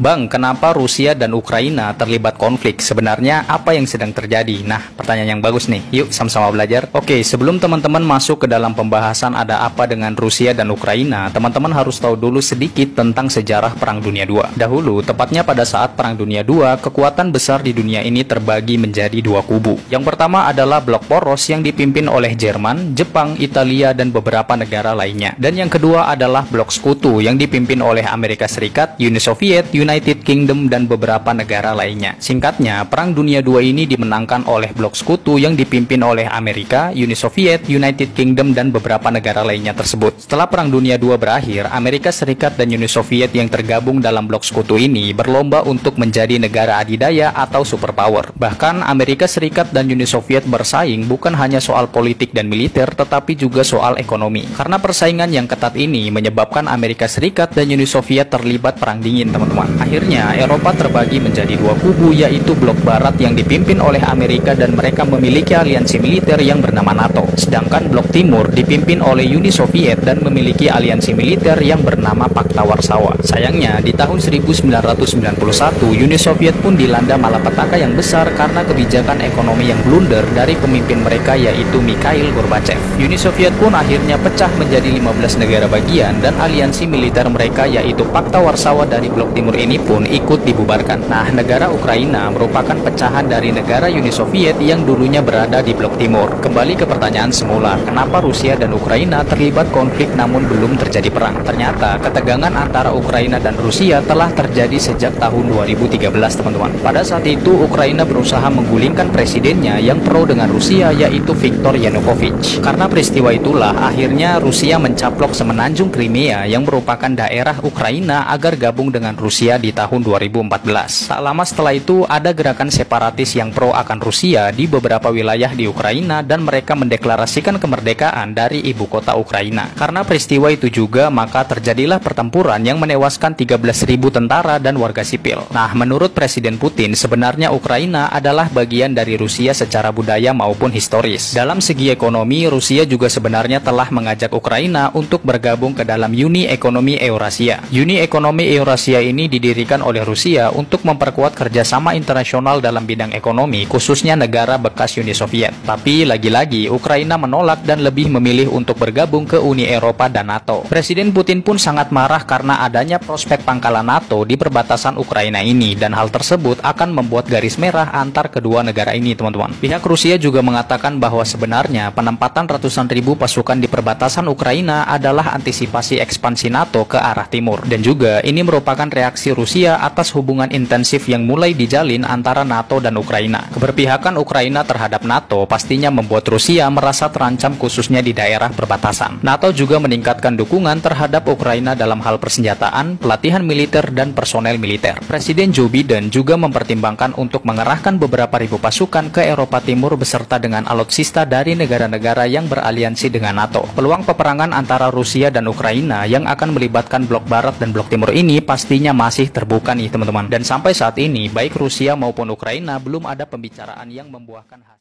Bang, kenapa Rusia dan Ukraina terlibat konflik? Sebenarnya apa yang sedang terjadi? Nah, pertanyaan yang bagus nih. Yuk sama-sama belajar. Oke, sebelum teman-teman masuk ke dalam pembahasan ada apa dengan Rusia dan Ukraina, teman-teman harus tahu dulu sedikit tentang sejarah Perang Dunia II. Dahulu, tepatnya pada saat Perang Dunia II, kekuatan besar di dunia ini terbagi menjadi dua kubu. Yang pertama adalah blok poros yang dipimpin oleh Jerman, Jepang, Italia, dan beberapa negara lainnya. Dan yang kedua adalah blok sekutu yang dipimpin oleh Amerika Serikat, Uni Soviet, United Kingdom, dan beberapa negara lainnya. Singkatnya, Perang Dunia II ini dimenangkan oleh blok sekutu yang dipimpin oleh Amerika, Uni Soviet, United Kingdom, dan beberapa negara lainnya tersebut. Setelah Perang Dunia II berakhir, Amerika Serikat dan Uni Soviet yang tergabung dalam blok sekutu ini berlomba untuk menjadi negara adidaya atau superpower. Bahkan Amerika Serikat dan Uni Soviet bersaing bukan hanya soal politik dan militer, tetapi juga soal ekonomi. Karena persaingan yang ketat ini menyebabkan Amerika Serikat dan Uni Soviet terlibat perang dingin, teman-teman. Akhirnya, Eropa terbagi menjadi dua kubu, yaitu blok barat yang dipimpin oleh Amerika dan mereka memiliki aliansi militer yang bernama NATO. Sedangkan blok timur dipimpin oleh Uni Soviet dan memiliki aliansi militer yang bernama Pakta Warsawa. Sayangnya, di tahun 1991, Uni Soviet pun dilanda malapetaka yang besar karena kebijakan ekonomi yang blunder dari pemimpin mereka yaitu Mikhail Gorbachev. Uni Soviet pun akhirnya pecah menjadi 15 negara bagian dan aliansi militer mereka yaitu Pakta Warsawa dari blok timur ini pun ikut dibubarkan. Nah, negara Ukraina merupakan pecahan dari negara Uni Soviet yang dulunya berada di blok timur. Kembali ke pertanyaan semula, kenapa Rusia dan Ukraina terlibat konflik namun belum terjadi perang? Ternyata ketegangan antara Ukraina dan Rusia telah terjadi sejak tahun 2013, teman-teman. Pada saat itu Ukraina berusaha menggulingkan presidennya yang pro dengan Rusia yaitu Viktor Yanukovych. Karena peristiwa itulah akhirnya Rusia mencaplok semenanjung Crimea yang merupakan daerah Ukraina agar gabung dengan Rusia di tahun 2014. Tak lama setelah itu ada gerakan separatis yang pro akan Rusia di beberapa wilayah di Ukraina dan mereka mendeklarasikan kemerdekaan dari ibu kota Ukraina. Karena peristiwa itu juga maka terjadilah pertempuran yang menewaskan 13.000 tentara dan warga sipil. Nah, menurut Presiden Putin sebenarnya Ukraina adalah bagian dari Rusia secara budaya maupun historis. Dalam segi ekonomi, Rusia juga sebenarnya telah mengajak Ukraina untuk bergabung ke dalam Uni Ekonomi Eurasia. Uni Ekonomi Eurasia ini didirikan oleh Rusia untuk memperkuat kerjasama internasional dalam bidang ekonomi, khususnya negara bekas Uni Soviet. Tapi lagi-lagi Ukraina menolak dan lebih memilih untuk bergabung ke Uni Eropa dan NATO. Presiden Putin pun sangat marah karena adanya prospek pangkalan NATO di perbatasan Ukraina ini dan hal tersebut akan membuat garis merah antar kedua negara ini, teman-teman. Pihak Rusia juga mengatakan bahwa sebenarnya penempatan ratusan ribu pasukan di perbatasan Ukraina adalah antisipasi ekspansi NATO ke arah timur. Dan juga ini merupakan reaksi Rusia atas hubungan intensif yang mulai dijalin antara NATO dan Ukraina. Keberpihakan Ukraina terhadap NATO pastinya membuat Rusia merasa terancam khususnya di daerah perbatasan. NATO juga meningkatkan dukungan terhadap Ukraina dalam hal persenjataan, pelatihan militer, dan personel militer. Presiden Joe Biden juga mempertimbangkan untuk mengerahkan beberapa ribu pasukan ke Eropa Timur beserta dengan alutsista dari negara-negara yang beraliansi dengan NATO. Peluang peperangan antara Rusia dan Ukraina yang akan melibatkan blok barat dan blok timur ini pastinya masih terbuka nih, teman-teman. Dan sampai saat ini, baik Rusia maupun Ukraina belum ada pembicaraan yang membuahkan hasil.